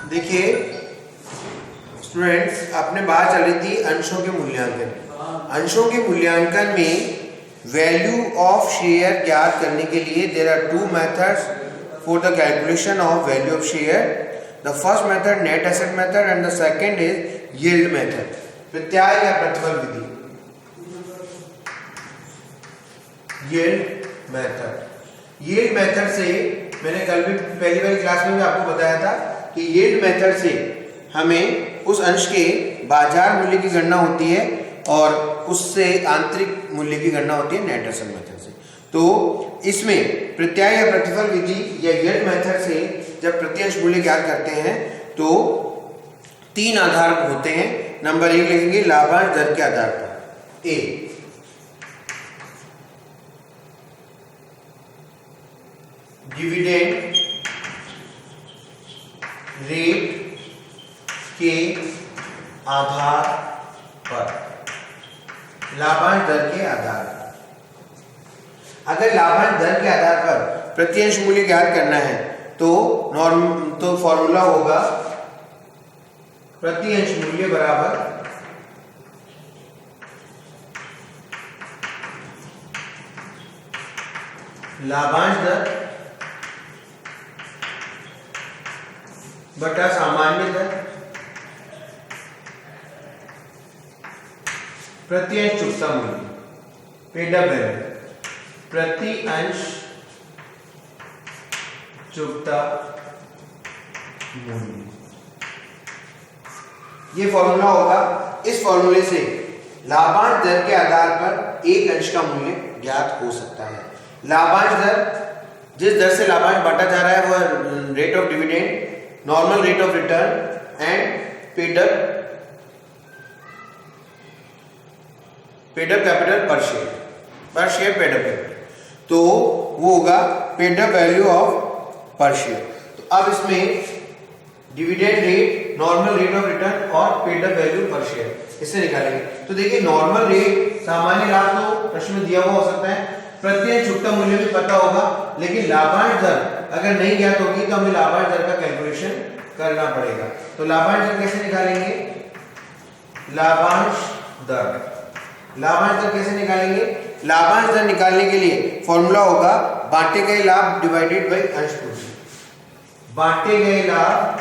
देखिए स्टूडेंट्स, अपने बात चल रही थी अंशों के मूल्यांकन। अंशों के मूल्यांकन में वैल्यू ऑफ शेयर ज्ञात करने के लिए there are two methods for the calculation of value of share. The first method net asset method and the second is yield method, प्रत्याय या प्रतिफल विधि। यील्ड मेथड से मैंने कल भी पहली वाली क्लास में भी आपको बताया था कि यील्ड मेथड से हमें उस अंश के बाजार मूल्य की गणना होती है और उससे आंतरिक मूल्य की गणना होती है नेट एसेट मेथड से। तो इसमें प्रत्याय या प्रतिफल विधि या यील्ड मेथड से जब प्रत्यंश मूल्य ज्ञात करते हैं तो तीन आधार होते हैं। नंबर 1 लिखेंगे लाभांश दर के आधार पर, ए। डिविडेंड रेट के आधार पर, लाभांश दर के आधार पर। अगर लाभांश दर के आधार पर प्रत्यंश मूल्य ज्ञात करना है तो फॉर्मूला होगा प्रत्यंश मूल्य बराबर लाभांश दर बटा सामान्य दर प्रति अंश चुकता मूल्य, पेड अप वैल्यू, प्रति अंश चुकता मूल्य। ये फॉर्मूला होगा। इस फॉर्मूले से लाभांश दर के आधार पर एक अंश का मूल्य ज्ञात हो सकता है। लाभांश दर, जिस दर से लाभांश बांटा जा रहा है वह rate of dividend, normal rate of return and paid up capital पर शेयर पेड अप कैपिटल, तो वो होगा पेड अप वैल्यू ऑफ पर शेयर। तो अब इसमें dividend rate, normal rate of return और पेड अप वैल्यू पर शेयर इससे निकालेंगे। तो देखिए नॉर्मल रेट, सामान्य लाभ तो प्रश्न में दिया हुआ हो सकता है, प्रत्यंश चुकता मूल्य भी पता होगा, लेकिन लाभांश दर अगर नहीं ज्ञात होगी तो हमें लाभांश दर का कैलकुलेशन करना पड़ेगा। तो लाभांश दर कैसे निकालेंगे? लाभांश दर कैसे निकालेंगे? लाभांश दर निकालने के लिए फॉर्मूला होगा बांटे गए लाभ डिवाइडेड बाय अंश पूंजी। बांटे गए लाभ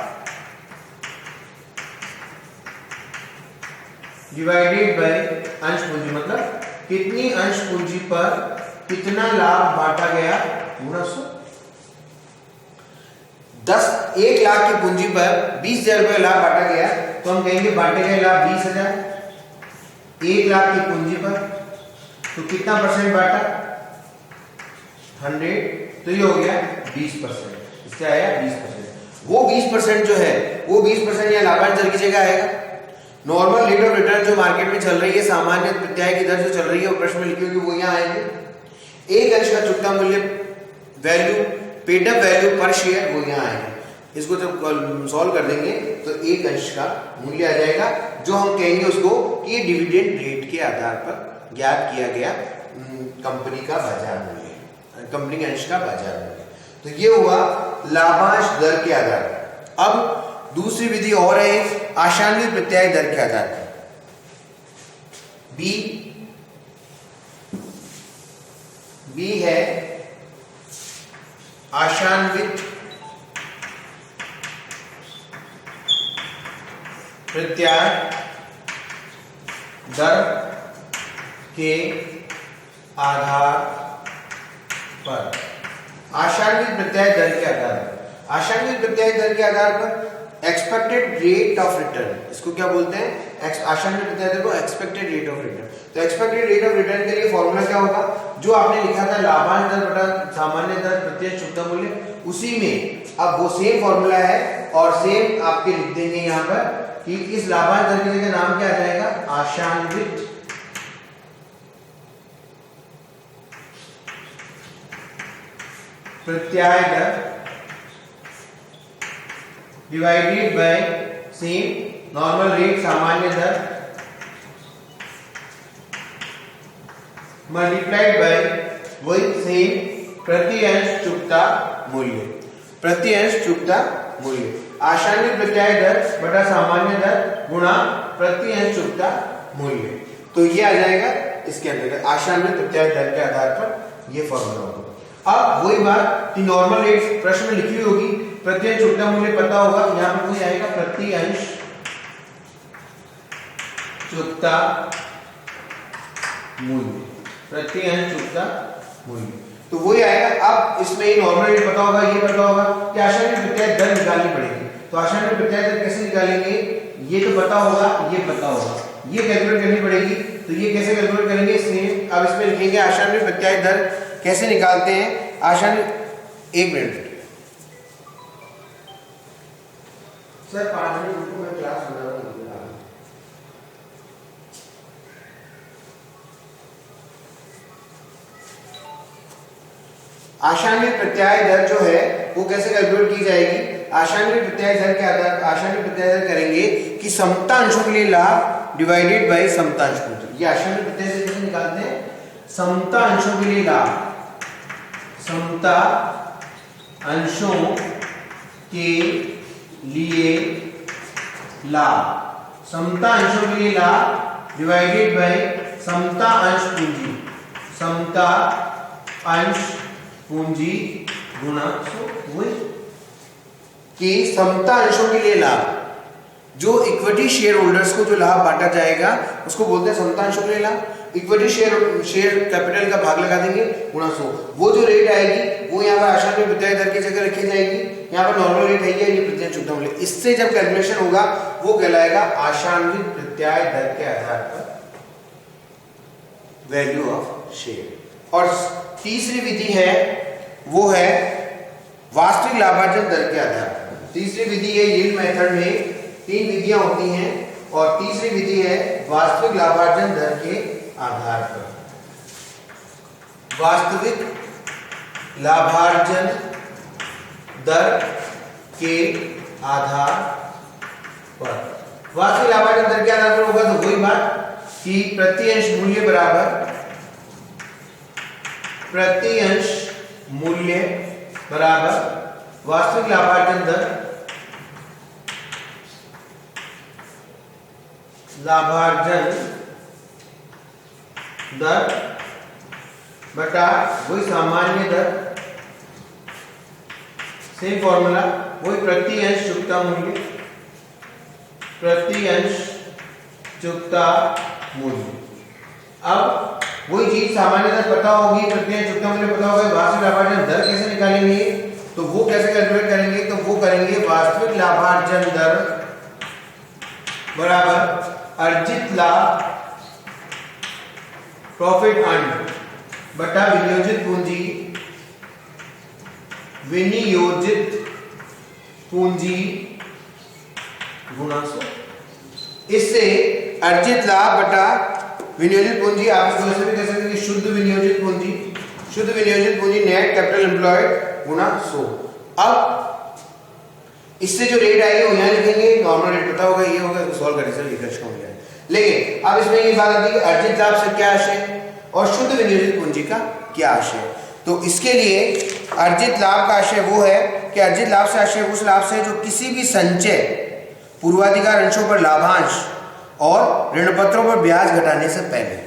डिवाइडेड बाय अंश पूंजी, मतलब कितनी अंश पूंजी पर कितना लाभ बांटा गया गुणा 100। 1 लाख की पूंजी पर 20,000 रुपये लाभ बांटा गया तो हम कहेंगे बांटे गए लाभ 20,000। 1 लाख की पूंजी पर तो कितना परसेंट बांटा? 100, तो ये हो गया 20%। इससे आया 20%। वो 20% जो है वो 20% यहाँ लाभांश दर की जगह आएगा। नॉर्मल रेट ऑफ रिटर्न जो मार्केट में चल रही है, सामान्य प्रत्याय की दर जो चल रही है वो प्रश्न में लिखी होगी, वो यहाँ आएगी। एक अंश का चुकता मूल्य वैल्यू, पेड अप वैल्यू पर शेयर, वो यहाँ आएगा। इसको जब सॉल्व कर देंगे तो एक अंश का मूल्य आ जाएगा, जो हम कहेंगे उसको कि ये डिविडेंड रेट के आधार पर ज्ञात किया गया कंपनी का बाजार मूल्य, कंपनी के अंश का बाजार मूल्य। तो ये हुआ लाभांश दर के आधार पर। अब दूसरी विधि और है आशान्वित प्रत्याय दर के आधार पर, बी है आशान्वित प्रत्याय दर के आधार पर। आशान्वित प्रत्याय दर के आधार पर, आशान्वित प्रत्याय दर के आधार पर एक्सपेक्टेड रेट ऑफ रिटर्न, इसको क्या बोलते हैं? आशान्वित प्रत्याय दर को एक्सपेक्टेड रेट ऑफ रिटर्न। तो एक्सपेक्टेड रेट ऑफ रिटर्न के लिए फॉर्मूला क्या होगा? जो आपने लिखा था लाभांश दर बटा सामान्य दर प्रत्यंश चुकता मूल्य, उसी में अब वो सेम फॉर्मूला है और सेम आपके लिख देंगे यहाँ पर कि इस लाभांश दर की जगह नाम क्या आ जाएगा? आशान्वित प्रत्याय दर divided by same normal rate सामान्य दर मल्टीप्लाइड बाय वही सेम प्रति अंश चुकता मूल्य, प्रति अंश चुकता मूल्य, आशान्वित प्रत्याय दर बटा सामान्य दर गुणा प्रति अंश चुकता मूल्य। तो ये आ जाएगा इसके अंदर आशान्वित प्रत्याय दर के आधार पर ये फॉर्मूला होगा। अब वही बात कि नॉर्मल रेट प्रश्न में लिखी होगी, प्रति अंश चुकता मूल्य पता होगा, यहाँ पर वही आएगा प्रति अंश चुकता मूल्य, प्रति अंश चुकता मूल्य, तो वही आएगा। अब इसमें ये नॉर्मल रेट पता होगा, ये पता होगा कि आशान्वित प्रत्याय दर निकालनी पड़ेगी। तो आशान्वित प्रत्याय दर कैसे निकालेंगे, ये तो पता होगा, ये पता होगा, ये कैलकुलेट करनी पड़ेगी। तो ये कैसे कैलकुलेट करेंगे, इसमें अब इसमें लिखेंगे आशान्वित प्रत्याय दर कैसे निकालते हैं। आशान्वित, एक मिनट सर, 5 मिनट रुको, मैं क्लास बना रहा हूँ। आशान्वित प्रत्याय दर जो है वो कैसे कैलकुलेट की जाएगी। आशान्वित प्रत्याय दर के आधार आशान्वित प्रत्याय दर करेंगे कि समता अंशों के लिए लाभ डिवाइडेड बाय समता अंश पूंजी। ये आशान्वित प्रत्याय दर कैसे निकालते हैं, समता अंशों के लिए लाभ, समता अंशों के लिए लाभ, समता अंशों के लिए लाभ डिवाइडेड बाय समता अंश पूंजी, समता अंश पूंजी गुणा वही कि समता अंशों के लिए लाभ, जो इक्विटी शेयर होल्डर्स को जो लाभ बांटा जाएगा उसको बोलते हैं समता अंशों के लिए लाभ। इक्विटी शेयर कैपिटल का भाग लगा देंगे गुणा 100, वो जो रेट आएगी वो यहाँ पर आशान्वित प्रत्याय दर की जगह रखी जाएगी। यहाँ पर नॉर्मल रेट है, ये प्रति अंश चुकता मूल्य, इससे जब कैलकुलेशन होगा वो कहलाएगा आशान्वित प्रत्याय दर के आधार पर वैल्यू ऑफ शेयर। और तीसरी विधि है वो है वास्तविक लाभार्जन दर के आधार पर। तीसरी विधि है यील्ड मेथड में 3 विधियां होती हैं और तीसरी विधि है वास्तविक लाभार्जन दर के आधार पर। वास्तविक लाभार्जन दर के आधार पर, वास्तविक लाभार्जन दर के आधार पर होगा तो वही बात कि प्रति अंश मूल्य बराबर, प्रति अंश मूल्य बराबर वास्तविक लाभार्जन दर, लाभार्जन दर बटा वही सामान्य दर, सेम फॉर्मूला, वही प्रति अंश चुकता मूल्य, प्रति अंश चुकता मूल्य। अब वही चीज सामान्य दर पता होगी, प्रति अंश चुकता मूल्य पता होगा, वास्तविक लाभार्जन दर कैसे निकालेंगे, तो वो कैसे कैलकुलेट करेंगे, तो वो करेंगे वास्तविक लाभार्जन दर बराबर अर्जित लाभ, प्रॉफिट अर्न बटा विनियोजित पूंजी, विनियोजित पूंजी गुणा 100। इससे अर्जित लाभ बटा विनियोजित पूंजी आप इसको ऐसे भी कह सकते हैं कि शुद्ध विनियोजित पूंजी, शुद्ध विनियोजित पूंजी नेट कैपिटल एम्प्लॉयड गुणा 100। अब इससे जो रेट आएगी वो यहाँ लिखेंगे, नॉर्मल रेट पता होगा, ये होगा, सॉल्व करने से निकल हो जाए। लेकिन अब इसमें ये बात आती है कि अर्जित लाभ से क्या आशय और शुद्ध विनियोजित पूंजी का क्या आशय। तो इसके लिए अर्जित लाभ का आशय वो है कि अर्जित लाभ से आशय उस लाभ से जो किसी भी संचय, पूर्वाधिकार अंशों पर लाभांश और ऋण पत्रों पर ब्याज घटाने से पहले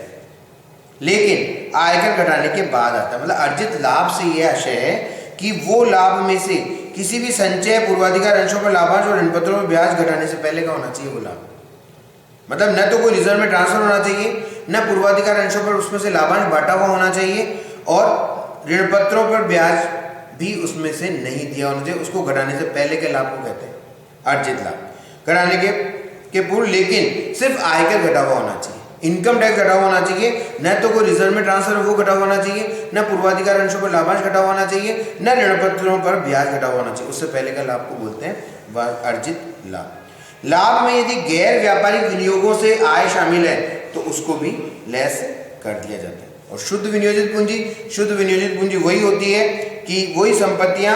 लेकिन आयकर घटाने के बाद आता है। मतलब अर्जित लाभ से यह आशय है कि वो लाभ में से किसी भी संचय, पूर्वाधिकार अंशों पर लाभांश और ऋण पत्रों पर ब्याज घटाने से पहले का होना चाहिए वो लाभ। मतलब न तो कोई रिजर्व में ट्रांसफर होना चाहिए, न पूर्वाधिकार अंशों पर उसमें से लाभांश बांटा हुआ होना चाहिए और ऋण पत्रों पर ब्याज भी उसमें से नहीं दिया होना चाहिए। उसको घटाने से पहले के लाभ को कहते हैं अर्जित लाभ। घटाने के पूर्व लेकिन सिर्फ आयकर घटा हुआ होना चाहिए, इनकम टैक्स घटा हुआ होना चाहिए, न तो कोई रिजर्व में ट्रांसफर वो घटा हुआ होना चाहिए, न पूर्वाधिकार अंशों पर लाभांश घटा हुआ होना चाहिए, न ऋण पत्रों पर ब्याज घटा हुआ होना चाहिए। उससे पहले का लाभ को बोलते हैं अर्जित लाभ। लाभ में यदि गैर व्यापारिक विनियोगों से आय शामिल है तो उसको भी लेस कर दिया जाता है। और शुद्ध विनियोजित पूंजी, शुद्ध विनियोजित पूंजी वही होती है कि वही संपत्तियां,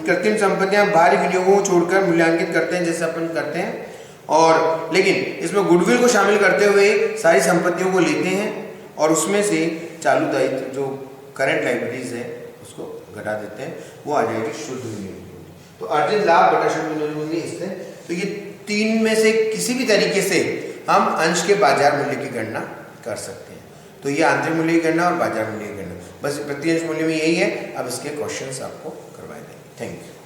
कृत्रिम संपत्तियां बाहरी विनियोगों को छोड़कर मूल्यांकित करते हैं जैसे अपन करते हैं, और लेकिन इसमें गुडविल को शामिल करते हुए सारी संपत्तियों को लेते हैं और उसमें से चालू दायित्व जो करंट लायबिलिटीज है उसको घटा देते हैं, वो आ जाएगी शुद्ध विनियोजित पूंजी। तो अर्जित लाभ बटा शुद्ध मूल्य इससे, तो ये तीन में से किसी भी तरीके से हम अंश के बाजार मूल्य की गणना कर सकते हैं। तो ये आंतरिक मूल्य की गणना और बाजार मूल्य की गणना, बस प्रति अंश मूल्य में यही है। अब इसके क्वेश्चंस आपको करवाए देंगे। Thank you.